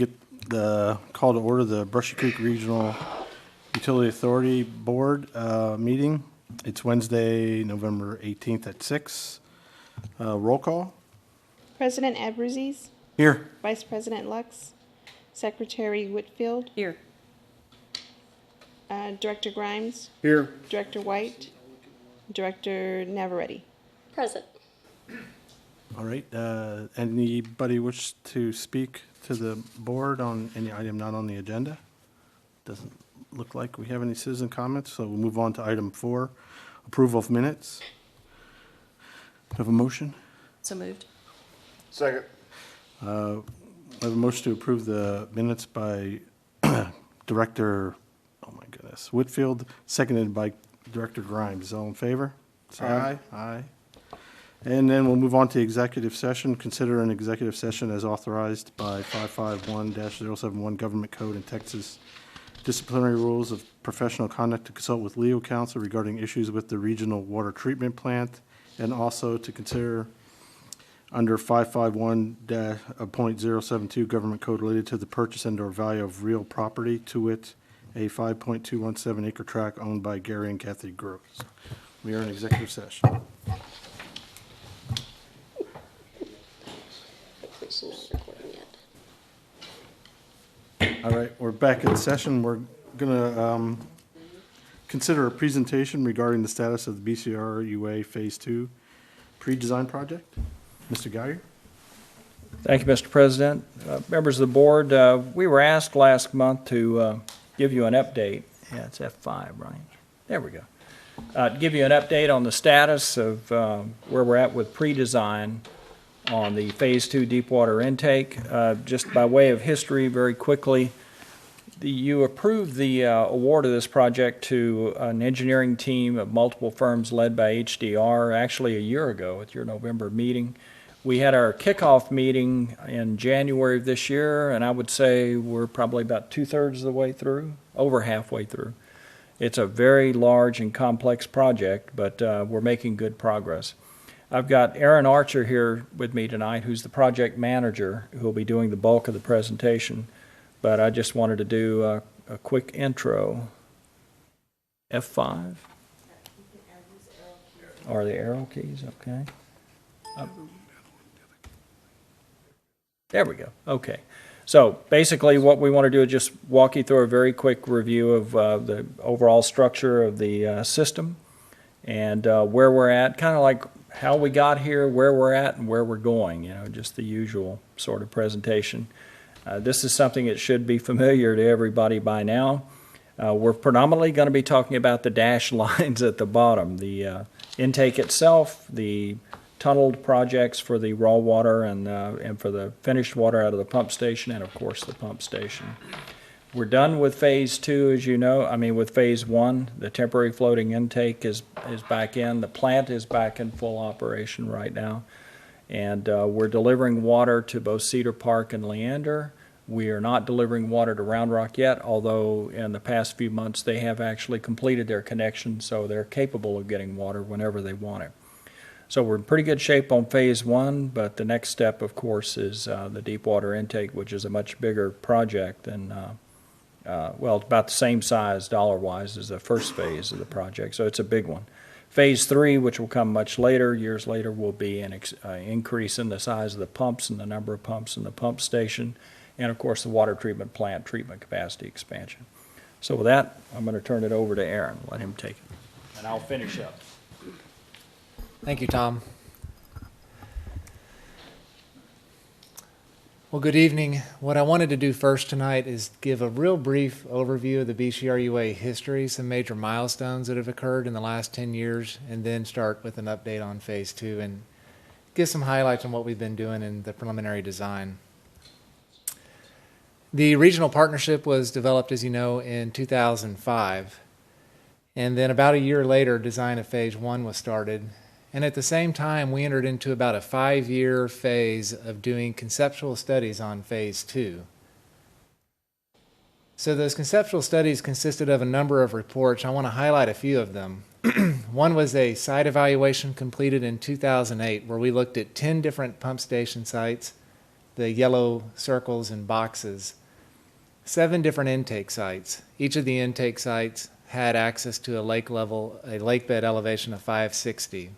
Get the call to order the Brushy Creek Regional Utility Authority Board meeting. It's Wednesday, November 18th at 6. Roll call. President Abruzes. Here. Vice President Lux. Secretary Whitfield. Here. Director Grimes. Here. Director White. Director Navarrete. Present. All right. Anybody wish to speak to the board on any item not on the agenda? Doesn't look like we have any citizen comments, so we'll move on to item 4, approval of minutes. Do I have a motion? So moved. Second. I have a motion to approve the minutes by Director, oh my goodness, Whitfield, seconded by Director Grimes. All in favor? Say aye. Aye. And then we'll move on to executive session. Consider an executive session as authorized by 551-071 Government Code and Texas Disciplinary Rules of Professional Conduct to consult with legal counsel regarding issues with the regional water treatment plant, and also to consider under 551.072 Government Code related to the purchase and/or value of real property, to wit, a 5.217 acre tract owned by Gary and Kathy Gross. We are in executive session. It's not recording yet. All right, we're back in session. We're going to consider a presentation regarding the status of the BCRUA Phase 2 pre-design project. Mr. Geyer? Thank you, Mr. President. Members of the board, we were asked last month to give you an update. Yeah, it's F5, right? There we go. Give you an update on the status of where we're at with pre-design on the Phase 2 deep water intake. Just by way of history, very quickly, you approved the award of this project to an engineering team of multiple firms led by HDR actually a year ago at your November meeting. We had our kickoff meeting in January of this year, and I would say we're probably about 2/3 of the way through, over halfway through. It's a very large and complex project, but we're making good progress. I've got Aaron Archer here with me tonight, who's the project manager, who will be doing the bulk of the presentation. But I just wanted to do a quick intro. F5? Are the arrow keys? Okay. There we go. Okay. So basically what we want to do is just walk you through a very quick review of the overall structure of the system and where we're at, kind of like how we got here, where we're at, and where we're going, you know, just the usual sort of presentation. This is something that should be familiar to everybody by now. We're predominantly going to be talking about the dashed lines at the bottom, the intake itself, the tunneled projects for the raw water and for the finished water out of the pump station, and of course the pump station. We're done with Phase 2, as you know. I mean, with Phase 1, the temporary floating intake is back in. The plant is back in full operation right now. And we're delivering water to both Cedar Park and Leander. We are not delivering water to Round Rock yet, although in the past few months they have actually completed their connection, so they're capable of getting water whenever they want it. So we're in pretty good shape on Phase 1, but the next step, of course, is the deep water intake, which is a much bigger project than, well, it's about the same size dollar-wise as the first phase of the project, so it's a big one. Phase 3, which will come much later, years later, will be an increase in the size of the pumps and the number of pumps in the pump station, and of course the water treatment plant treatment capacity expansion. So with that, I'm going to turn it over to Aaron, let him take it, and I'll finish up. Thank you, Tom. Well, good evening. What I wanted to do first tonight is give a real brief overview of the BCRUA history, some major milestones that have occurred in the last 10 years, and then start with an update on Phase 2 and give some highlights on what we've been doing in the preliminary design. The regional partnership was developed, as you know, in 2005, and then about a year later, design of Phase 1 was started. And at the same time, we entered into about a 5-year phase of doing conceptual studies on Phase 2. So those conceptual studies consisted of a number of reports. I want to highlight a few of them. One was a site evaluation completed in 2008 where we looked at 10 different pump station sites the yellow circles and boxes, 7 different intake sites. Each of the intake sites had access to a lake bed elevation of 560,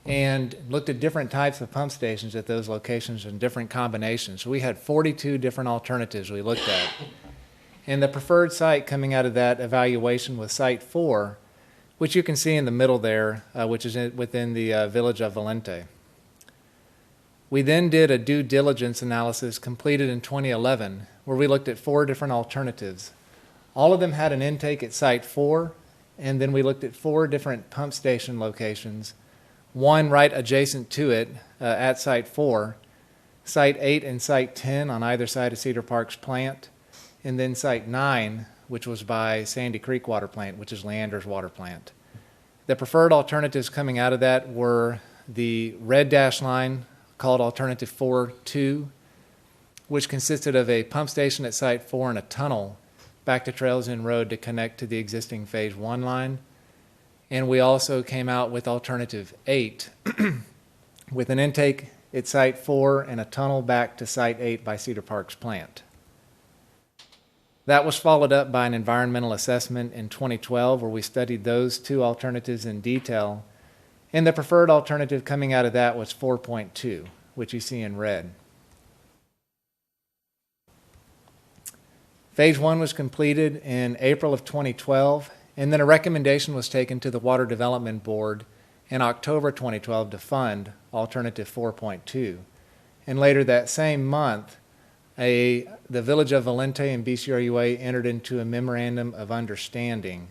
and looked at different types of pump stations at those locations in different combinations. So we had 42 different alternatives we looked at. And the preferred site coming out of that evaluation was Site 4, which you can see in the middle there, which is within the village of Valente. We then did a due diligence analysis completed in 2011, where we looked at 4 different alternatives. All of them had an intake at Site 4, and then we looked at 4 different pump station locations, one right adjacent to it at Site 4, Site 8 and Site 10 on either side of Cedar Park's plant, and then Site 9, which was by Sandy Creek Water Plant, which is Leander's water plant. The preferred alternatives coming out of that were the red dash line, called Alternative 4-2, which consisted of a pump station at Site 4 and a tunnel back to Trails End Road to connect to the existing Phase 1 line. And we also came out with Alternative 8, with an intake at Site 4 and a tunnel back to Site 8 by Cedar Park's plant. That was followed up by an environmental assessment in 2012, where we studied those 2 alternatives in detail. And the preferred alternative coming out of that was 4.2, which you see in red. Phase 1 was completed in April of 2012, and then a recommendation was taken to the Water Development Board in October 2012 to fund Alternative 4.2. And later that same month, the Village of Valente and BCRUA entered into a memorandum of understanding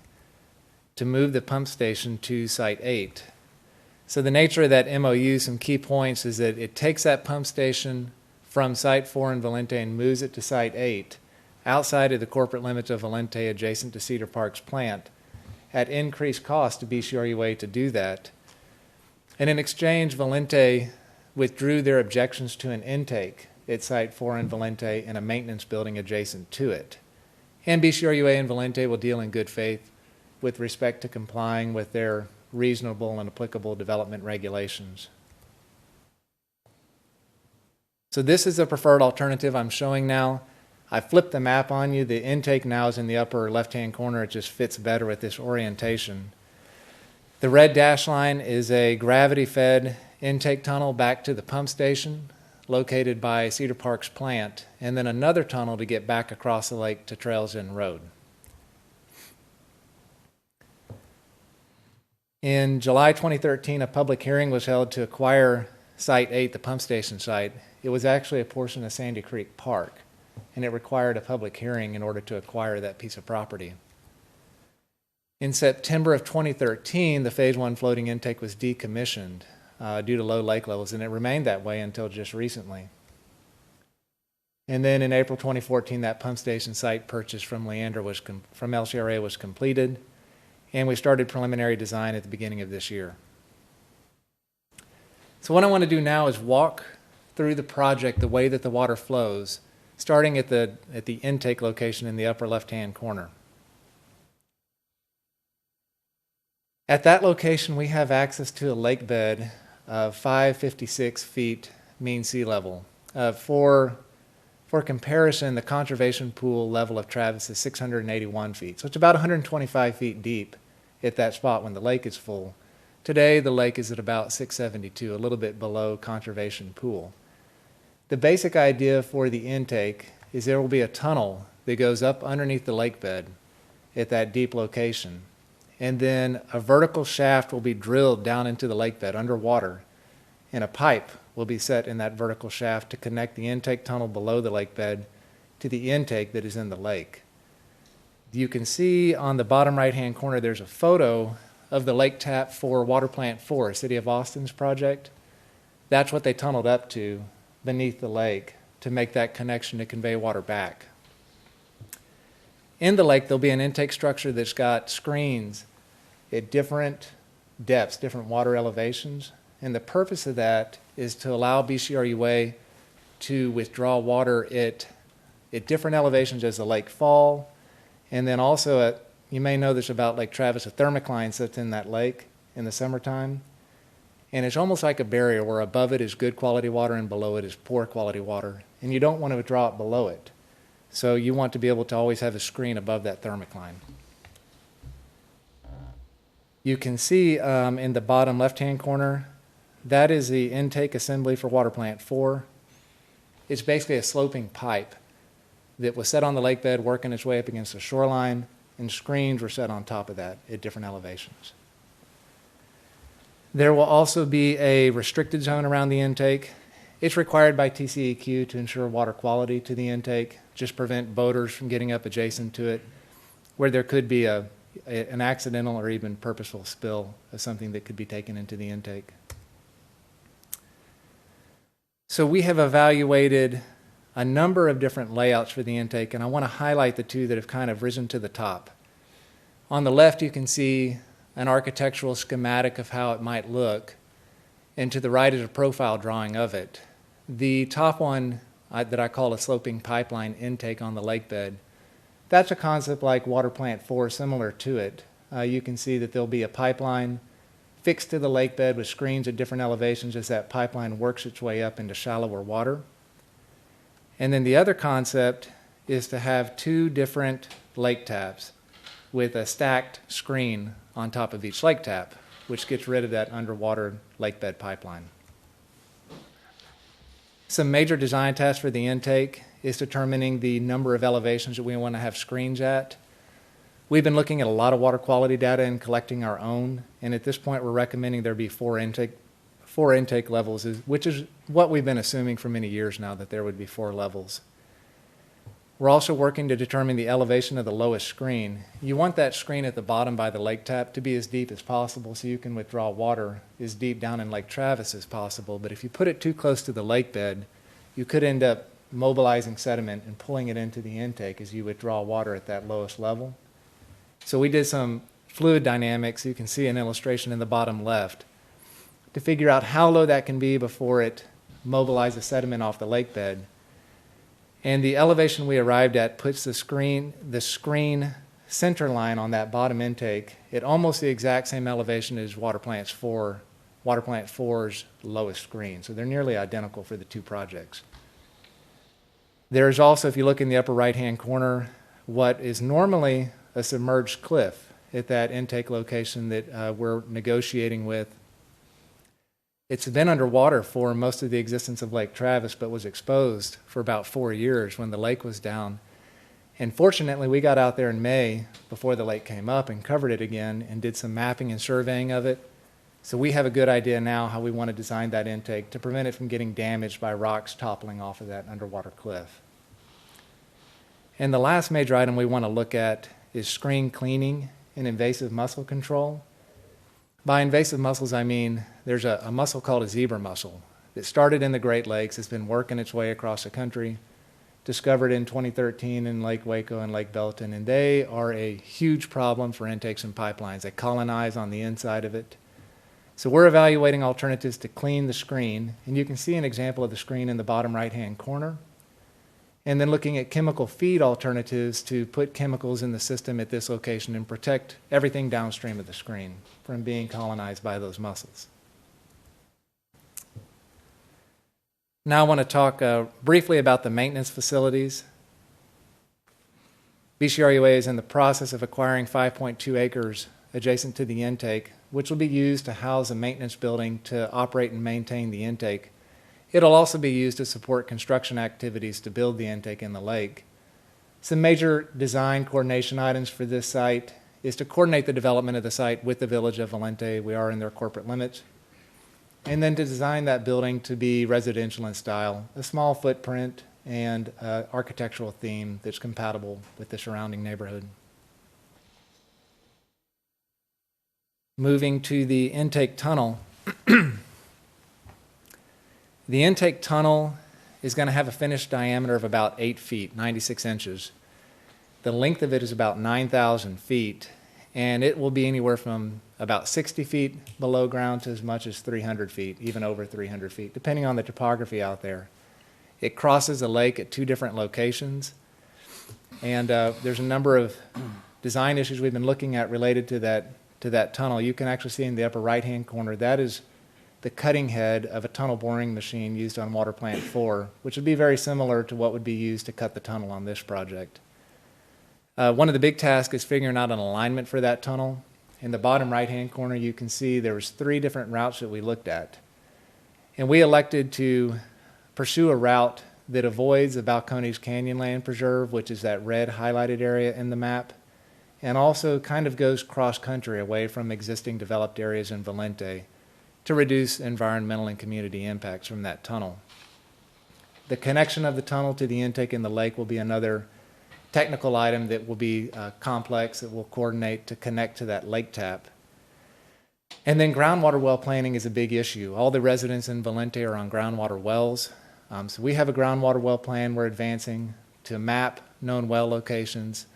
to move the pump station to Site 8. So the nature of that MOU, some key points, is that it takes that pump station from Site 4 in Valente and moves it to Site 8, outside of the corporate limits of Valente, adjacent to Cedar Park's plant, at increased cost to BCRUA to do that. And in exchange, Valente withdrew their objections to an intake at Site 4 in Valente and a maintenance building adjacent to it. And BCRUA and Valente will deal in good faith with respect to complying with their reasonable and applicable development regulations. So this is the preferred alternative I'm showing now. I flipped the map on you. The intake now is in the upper left-hand corner. It just fits better with this orientation. The red dash line is a gravity-fed intake tunnel back to the pump station located by Cedar Park's plant, and then another tunnel to get back across the lake to Trails End Road. In July 2013, a public hearing was held to acquire Site 8, the pump station site. It was actually a portion of Sandy Creek Park, and it required a public hearing in order to acquire that piece of property. In September of 2013, the Phase 1 floating intake was decommissioned due to low lake levels, and it remained that way until just recently. And then in April 2014, that pump station site purchase from Leander from LCRA was completed, and we started preliminary design at the beginning of this year. So what I want to do now is walk through the project, the way that the water flows, starting at the intake location in the upper left-hand corner. At that location, we have access to a lake bed of 556 feet mean sea level. For comparison, the conservation pool level of Travis is 681 feet. So it's about 125 feet deep at that spot when the lake is full. Today, the lake is at about 672, a little bit below conservation pool. The basic idea for the intake is there will be a tunnel that goes up underneath the lake bed at that deep location. And then a vertical shaft will be drilled down into the lake bed underwater, and a pipe will be set in that vertical shaft to connect the intake tunnel below the lake bed to the intake that is in the lake. You can see on the bottom right-hand corner there's a photo of the lake tap for Water Plant 4, City of Austin's project. That's what they tunneled up to beneath the lake to make that connection to convey water back. In the lake, there'll be an intake structure that's got screens at different depths, different water elevations. And the purpose of that is to allow BCRUA to withdraw water at different elevations as the lake fall. And then also, you may know this about Lake Travis, a thermocline sits in that lake in the summertime. And it's almost like a barrier where above it is good quality water and below it is poor quality water. And you don't want to withdraw it below it. So you want to be able to always have a screen above that thermic line. You can see in the bottom left-hand corner, that is the intake assembly for water plant 4. It's basically a sloping pipe that was set on the lake bed, working its way up against the shoreline, and screens were set on top of that at different elevations. There will also be a restricted zone around the intake. It's required by TCEQ to ensure water quality to the intake, just prevent boaters from getting up adjacent to it, where there could be an accidental or even purposeful spill of something that could be taken into the intake. So we have evaluated a number of different layouts for the intake, and I want to highlight the two that have kind of risen to the top. On the left, you can see an architectural schematic of how it might look, and to the right is a profile drawing of it. The top one that I call a sloping pipeline intake on the lake bed, that's a concept like water plant 4, similar to it. You can see that there'll be a pipeline fixed to the lake bed with screens at different elevations as that pipeline works its way up into shallower water. And then the other concept is to have 2 different lake taps with a stacked screen on top of each lake tap, which gets rid of that underwater lake bed pipeline. Some major design tasks for the intake is determining the number of elevations that we want to have screens at. We've been looking at a lot of water quality data and collecting our own, and at this point we're recommending there be 4 intake levels, which is what we've been assuming for many years now, that there would be 4 levels. We're also working to determine the elevation of the lowest screen. You want that screen at the bottom by the lake tap to be as deep as possible so you can withdraw water as deep down in Lake Travis as possible. But if you put it too close to the lake bed, you could end up mobilizing sediment and pulling it into the intake as you withdraw water at that lowest level. So we did some fluid dynamics. You can see an illustration in the bottom left to figure out how low that can be before it mobilizes sediment off the lake bed. And the elevation we arrived at puts the screen center line on that bottom intake at almost the exact same elevation as water plant 4's lowest screen. So they're nearly identical for the 2 projects. There's also, if you look in the upper right-hand corner, what is normally a submerged cliff at that intake location that we're negotiating with. It's been underwater for most of the existence of Lake Travis, but was exposed for about 4 years when the lake was down. And fortunately, we got out there in May before the lake came up and covered it again and did some mapping and surveying of it. So we have a good idea now how we want to design that intake to prevent it from getting damaged by rocks toppling off of that underwater cliff. And the last major item we want to look at is screen cleaning and invasive mussel control. By invasive mussels, I mean there's a mussel called a zebra mussel that started in the Great Lakes. It's been working its way across the country, discovered in 2013 in Lake Waco and Lake Belton, and they are a huge problem for intakes and pipelines. They colonize on the inside of it. So we're evaluating alternatives to clean the screen, and you can see an example of the screen in the bottom right-hand corner. And then looking at chemical feed alternatives to put chemicals in the system at this location and protect everything downstream of the screen from being colonized by those mussels. Now I want to talk briefly about the maintenance facilities. BCRUA is in the process of acquiring 5.2 acres adjacent to the intake, which will be used to house a maintenance building to operate and maintain the intake. It'll also be used to support construction activities to build the intake in the lake. Some major design coordination items for this site is to coordinate the development of the site with the village of Valente. We are in their corporate limits. And then to design that building to be residential in style, a small footprint and architectural theme that's compatible with the surrounding neighborhood. Moving to the intake tunnel. The intake tunnel is going to have a finished diameter of about 8 feet, 96 inches. The length of it is about 9,000 feet, and it will be anywhere from about 60 feet below ground to as much as 300 feet, even over 300 feet, depending on the topography out there. It crosses the lake at 2 different locations, and there's a number of design issues we've been looking at related to that tunnel. You can actually see in the upper right-hand corner, that is the cutting head of a tunnel boring machine used on Water Plant 4, which would be very similar to what would be used to cut the tunnel on this project. One of the big tasks is figuring out an alignment for that tunnel. In the bottom right-hand corner, you can see there was 3 different routes that we looked at. And we elected to pursue a route that avoids the Balcones Canyon Land Preserve, which is that red highlighted area in the map, and also kind of goes cross-country away from existing developed areas in Valente to reduce environmental and community impacts from that tunnel. The connection of the tunnel to the intake in the lake will be another technical item that will be complex, that will coordinate to connect to that lake tap. And then groundwater well planning is a big issue. All the residents in Valente are on groundwater wells. So we have a groundwater well plan we're advancing to map known well locations.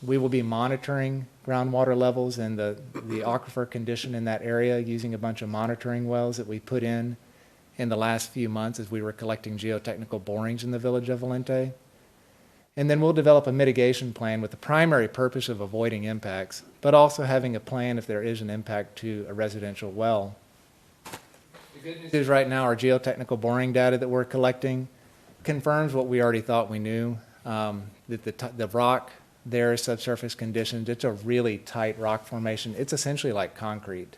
We will be monitoring groundwater levels and the aquifer condition in that area using a bunch of monitoring wells that we put in the last few months as we were collecting geotechnical borings in the village of Valente. And then we'll develop a mitigation plan with the primary purpose of avoiding impacts, but also having a plan if there is an impact to a residential well. The good news is right now our geotechnical boring data that we're collecting confirms what we already thought we knew, that the rock there is subsurface conditions. It's a really tight rock formation. It's essentially like concrete.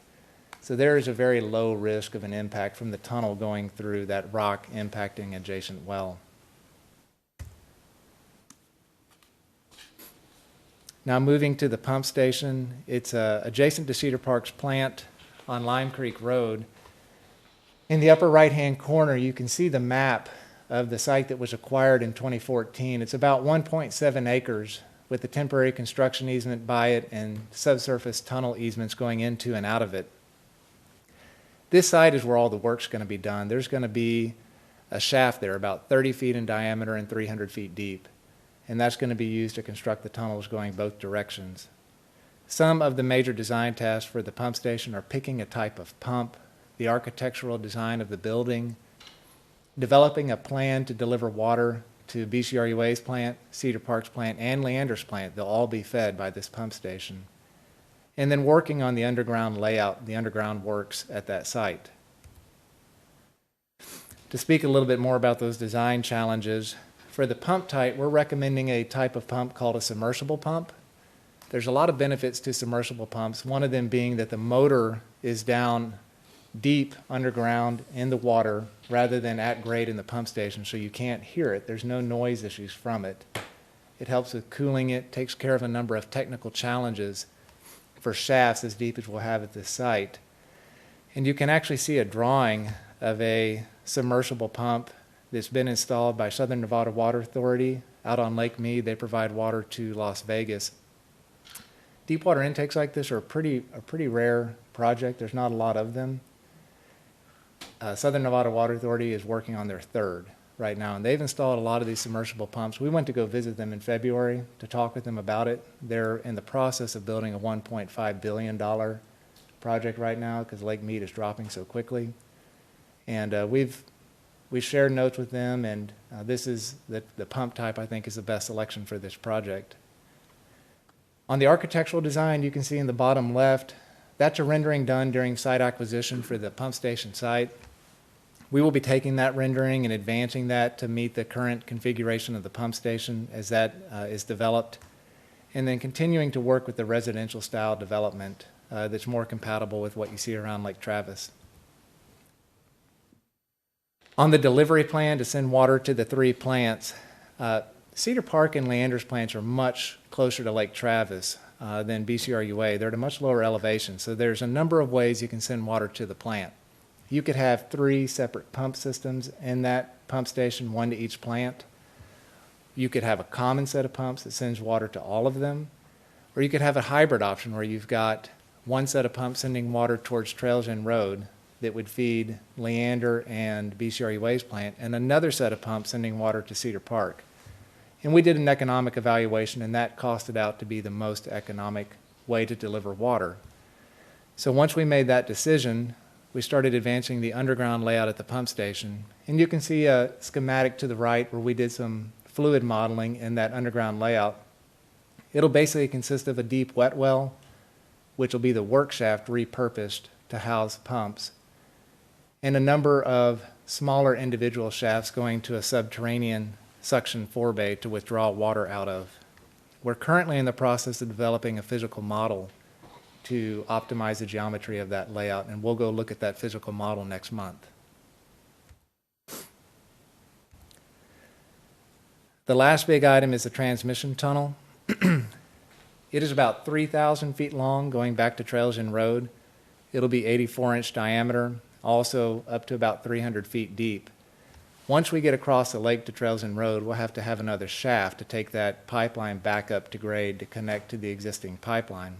So there is a very low risk of an impact from the tunnel going through that rock impacting adjacent well. Now moving to the pump station, it's adjacent to Cedar Park's plant on Lime Creek Road. In the upper right-hand corner, you can see the map of the site that was acquired in 2014. It's about 1.7 acres with a temporary construction easement by it and subsurface tunnel easements going into and out of it. This site is where all the work's going to be done. There's going to be a shaft there about 30 feet in diameter and 300 feet deep. And that's going to be used to construct the tunnels going both directions. Some of the major design tasks for the pump station are picking a type of pump, the architectural design of the building, developing a plan to deliver water to BCRUA's plant, Cedar Park's plant, and Leander's plant. They'll all be fed by this pump station. And then working on the underground layout, the underground works at that site. To speak a little bit more about those design challenges, for the pump type, we're recommending a type of pump called a submersible pump. There's a lot of benefits to submersible pumps, one of them being that the motor is down deep underground in the water rather than at grade in the pump station, so you can't hear it. There's no noise issues from it. It helps with cooling it, takes care of a number of technical challenges for shafts as deep as we'll have at this site. And you can actually see a drawing of a submersible pump that's been installed by Southern Nevada Water Authority out on Lake Mead. They provide water to Las Vegas. Deepwater intakes like this are a pretty rare project. There's not a lot of them. Southern Nevada Water Authority is working on their 3rd right now, and they've installed a lot of these submersible pumps. We went to go visit them in February to talk with them about it. They're in the process of building a $1.5 billion project right now because Lake Mead is dropping so quickly. And we shared notes with them, and this is the pump type I think is the best selection for this project. On the architectural design, you can see in the bottom left, that's a rendering done during site acquisition for the pump station site. We will be taking that rendering and advancing that to meet the current configuration of the pump station as that is developed, and then continuing to work with the residential style development that's more compatible with what you see around Lake Travis. On the delivery plan to send water to the 3 plants, Cedar Park and Leander's plants are much closer to Lake Travis than BCRUA. They're at a much lower elevation, so there's a number of ways you can send water to the plant. You could have 3 separate pump systems in that pump station, 1 to each plant. You could have a common set of pumps that sends water to all of them, or you could have a hybrid option where you've got 1 set of pumps sending water towards Trails End Road that would feed Leander and BCRUA's plant, and another set of pumps sending water to Cedar Park. And we did an economic evaluation, and that costed out to be the most economic way to deliver water. So once we made that decision, we started advancing the underground layout at the pump station. And you can see a schematic to the right where we did some fluid modeling in that underground layout. It'll basically consist of a deep wet well, which will be the work shaft repurposed to house pumps. and a number of smaller individual shafts going to a subterranean suction forebay to withdraw water out of. We're currently in the process of developing a physical model to optimize the geometry of that layout, and we'll go look at that physical model next month. The last big item is the transmission tunnel. It is about 3,000 feet long going back to Trails End Road. It'll be 84-inch diameter, also up to about 300 feet deep. Once we get across the lake to Trails End Road, we'll have to have another shaft to take that pipeline back up to grade to connect to the existing pipeline.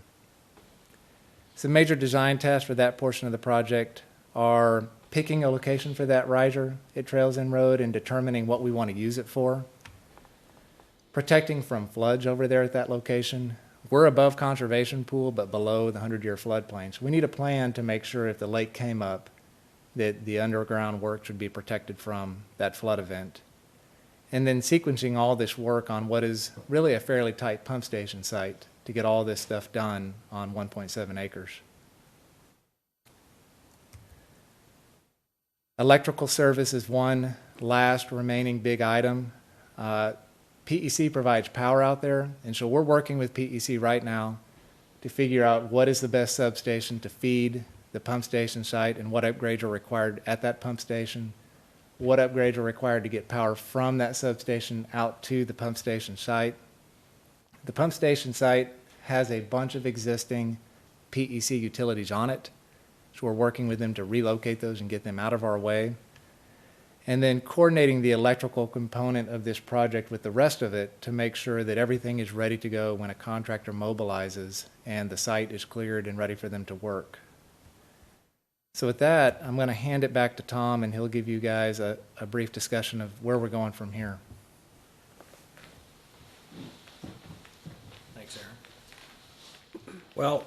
Some major design tasks for that portion of the project are picking a location for that riser at Trails End Road and determining what we want to use it for. Protecting from floods over there at that location. We're above conservation pool, but below the 100-year floodplain. So we need a plan to make sure if the lake came up, that the underground works would be protected from that flood event. And then sequencing all this work on what is really a fairly tight pump station site to get all this stuff done on 1.7 acres. Electrical service is one last remaining big item. PEC provides power out there, and so we're working with PEC right now to figure out what is the best substation to feed the pump station site and what upgrades are required at that pump station, what upgrades are required to get power from that substation out to the pump station site. The pump station site has a bunch of existing PEC utilities on it, so we're working with them to relocate those and get them out of our way. And then coordinating the electrical component of this project with the rest of it to make sure that everything is ready to go when a contractor mobilizes and the site is cleared and ready for them to work. So with that, I'm going to hand it back to Tom, and he'll give you guys a brief discussion of where we're going from here. Thanks, Aaron. Well,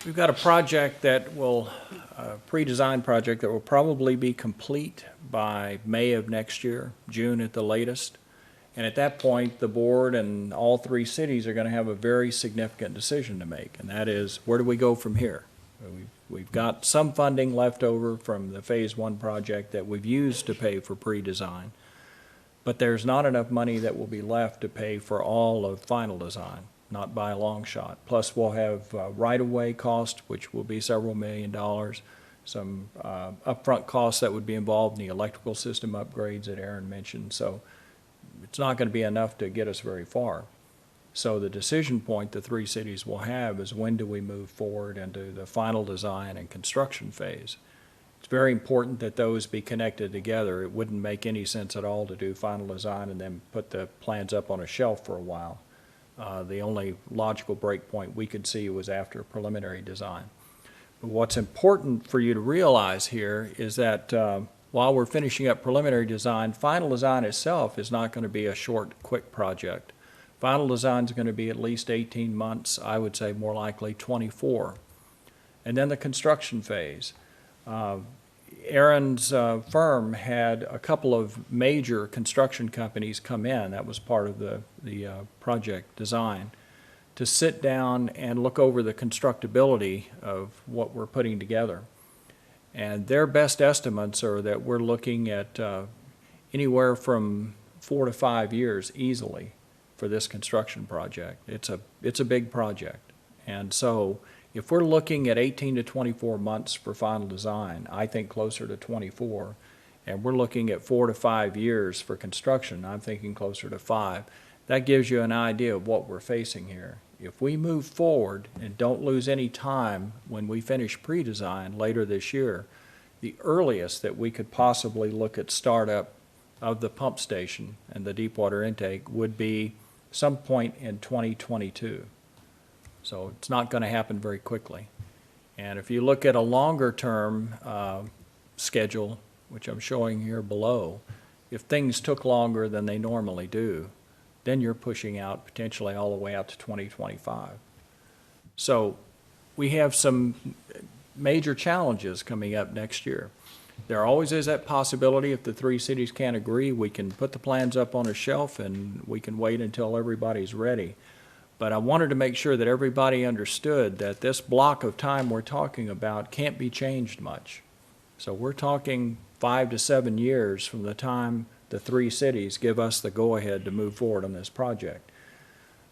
we've got a project that will, a pre-designed project that will probably be complete by May of next year, June at the latest. And at that point, the board and all three cities are going to have a very significant decision to make, and that is, where do we go from here? We've got some funding left over from the Phase 1 project that we've used to pay for pre-design, but there's not enough money that will be left to pay for all of final design, not by a long shot. Plus, we'll have right-of-way cost, which will be several $1 million, some upfront costs that would be involved in the electrical system upgrades that Aaron mentioned. So it's not going to be enough to get us very far. So the decision point the three cities will have is, when do we move forward into the final design and construction phase? It's very important that those be connected together. It wouldn't make any sense at all to do final design and then put the plans up on a shelf for a while. The only logical break point we could see was after preliminary design. But what's important for you to realize here is that while we're finishing up preliminary design, final design itself is not going to be a short, quick project. Final design is going to be at least 18 months, I would say more likely 24. And then the construction phase. Aaron's firm had a couple of major construction companies come in, that was part of the project design, to sit down and look over the constructability of what we're putting together. And their best estimates are that we're looking at anywhere from 4 to 5 years easily for this construction project. It's a big project. And so if we're looking at 18 to 24 months for final design, I think closer to 24, and we're looking at 4 to 5 years for construction, I'm thinking closer to 5. That gives you an idea of what we're facing here. If we move forward and don't lose any time when we finish pre-design later this year, the earliest that we could possibly look at startup of the pump station and the deep water intake would be some point in 2022. So it's not going to happen very quickly. And if you look at a longer term schedule, which I'm showing here below, if things took longer than they normally do, then you're pushing out potentially all the way out to 2025. So we have some major challenges coming up next year. There always is that possibility, if the three cities can't agree, we can put the plans up on a shelf and we can wait until everybody's ready. But I wanted to make sure that everybody understood that this block of time we're talking about can't be changed much. So we're talking 5 to 7 years from the time the three cities give us the go-ahead to move forward on this project.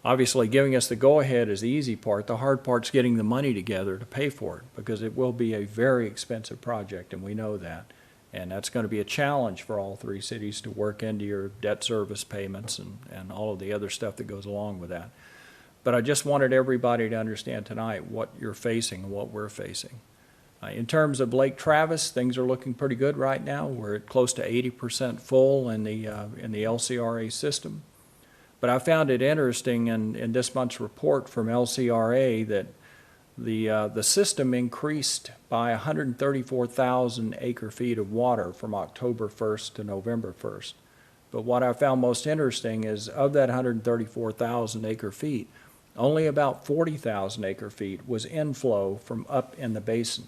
Obviously, giving us the go-ahead is the easy part. The hard part's getting the money together to pay for it, because it will be a very expensive project, and we know that. And that's going to be a challenge for all three cities to work into your debt service payments and all of the other stuff that goes along with that. But I just wanted everybody to understand tonight what you're facing and what we're facing. In terms of Lake Travis, things are looking pretty good right now. We're at close to 80% full in the LCRA system. But I found it interesting in this month's report from LCRA that the system increased by 134,000 acre-feet of water from October 1st to November 1st. But what I found most interesting is of that 134,000 acre-feet, only about 40,000 acre-feet was inflow from up in the basin.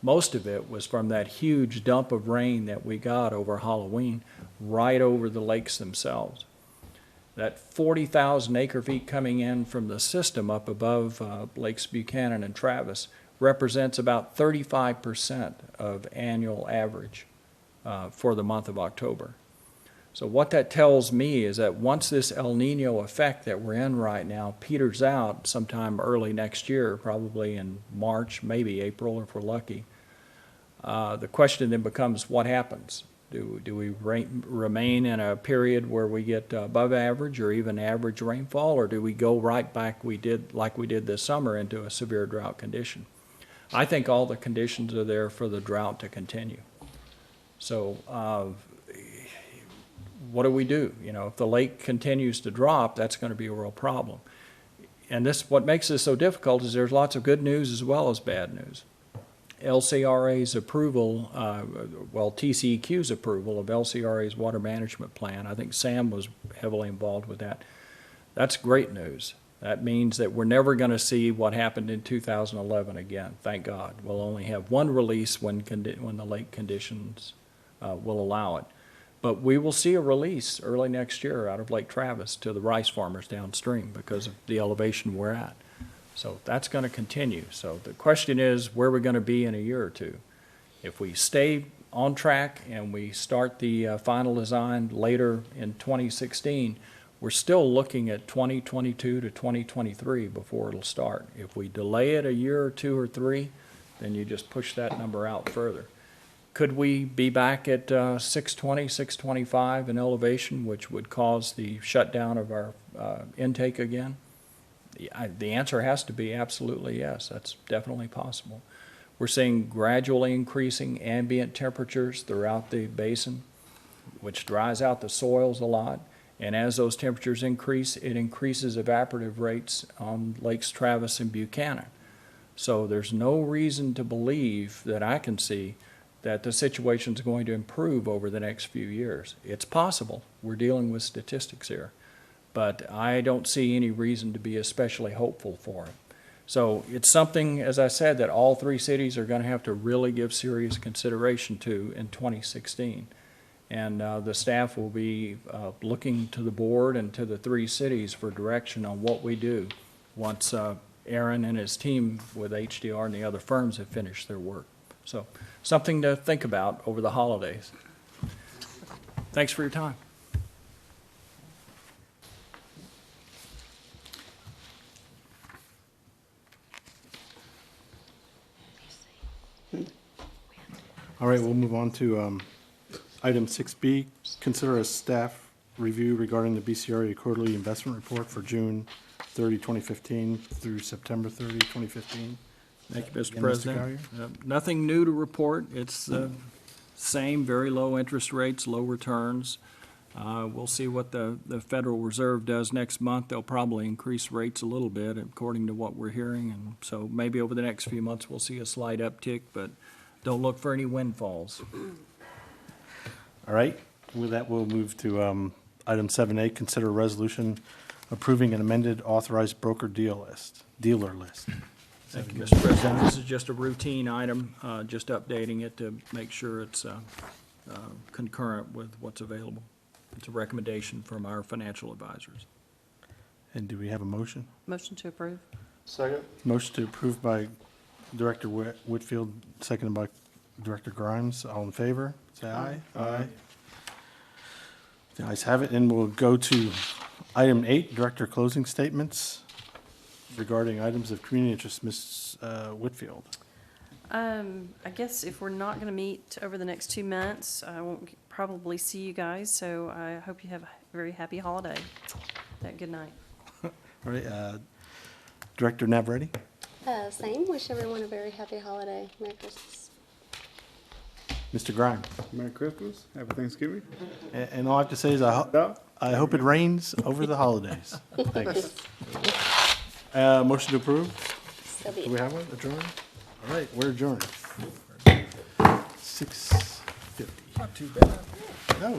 Most of it was from that huge dump of rain that we got over Halloween, right over the lakes themselves. That 40,000 acre-feet coming in from the system up above Lakes Buchanan and Travis represents about 35% of annual average for the month of October. So what that tells me is that once this El Nino effect that we're in right now peters out sometime early next year, probably in March, maybe April if we're lucky, the question then becomes what happens? Do we remain in a period where we get above average or even average rainfall, or do we go right back like we did this summer into a severe drought condition? I think all the conditions are there for the drought to continue. So what do we do? You know, if the lake continues to drop, that's going to be a real problem. And what makes this so difficult is there's lots of good news as well as bad news. LCRA's approval, TCEQ's approval of LCRA's water management plan, I think Sam was heavily involved with that. That's great news. That means that we're never going to see what happened in 2011 again, thank God. We'll only have one release when the lake conditions will allow it. But we will see a release early next year out of Lake Travis to the rice farmers downstream because of the elevation we're at. So that's going to continue. So the question is, where are we going to be in a year or two? If we stay on track and we start the final design later in 2016, we're still looking at 2022 to 2023 before it'll start. If we delay it a year or two or three, then you just push that number out further. Could we be back at 620, 625 in elevation, which would cause the shutdown of our intake again? The answer has to be absolutely yes. That's definitely possible. We're seeing gradually increasing ambient temperatures throughout the basin, which dries out the soils a lot. And as those temperatures increase, it increases evaporative rates on Lakes Travis and Buchanan. So there's no reason to believe that I can see that the situation is going to improve over the next few years. It's possible. We're dealing with statistics here. But I don't see any reason to be especially hopeful for it. So it's something, as I said, that all three cities are going to have to really give serious consideration to in 2016. And the staff will be looking to the board and to the three cities for direction on what we do once Aaron and his team with HDR and the other firms have finished their work. So something to think about over the holidays. Thanks for your time. All right, we'll move on to item 6B. Consider a staff review regarding the BCRA quarterly investment report for June 30, 2015 through September 30, 2015. Thank you, Mr. Again, Mr. President. Nothing new to report. It's the same, very low interest rates, low returns. We'll see what the Federal Reserve does next month. They'll probably increase rates a little bit according to what we're hearing. And so maybe over the next few months we'll see a slight uptick, but don't look for any windfalls. All right, with that, we'll move to item 7A, consider a resolution approving an amended authorized broker dealer list. Thank you, Mr. President. This is just a routine item, just updating it to make sure it's concurrent with what's available. It's a recommendation from our financial advisors. And do we have a motion? Motion to approve. Second. Motion to approve by Director Whitfield, seconded by Director Grimes. All in favor, say aye. Aye. The ayes have it, and we'll go to item 8, Director closing statements regarding items of community interest. Ms. Whitfield. I guess if we're not going to meet over the next 2 months, I won't probably see you guys, so I hope you have a very happy holiday. Good night. All right, Director Navarrete. Same. Wish everyone a very happy holiday. Merry Christmas. Mr. Grimes. Merry Christmas. Happy Thanksgiving. And all I have to say is Yeah. I hope it rains over the holidays. Thanks. Motion to approve? So be Do it. we have one? Adjourn? All right, we're adjourned. 6:50. Not too bad.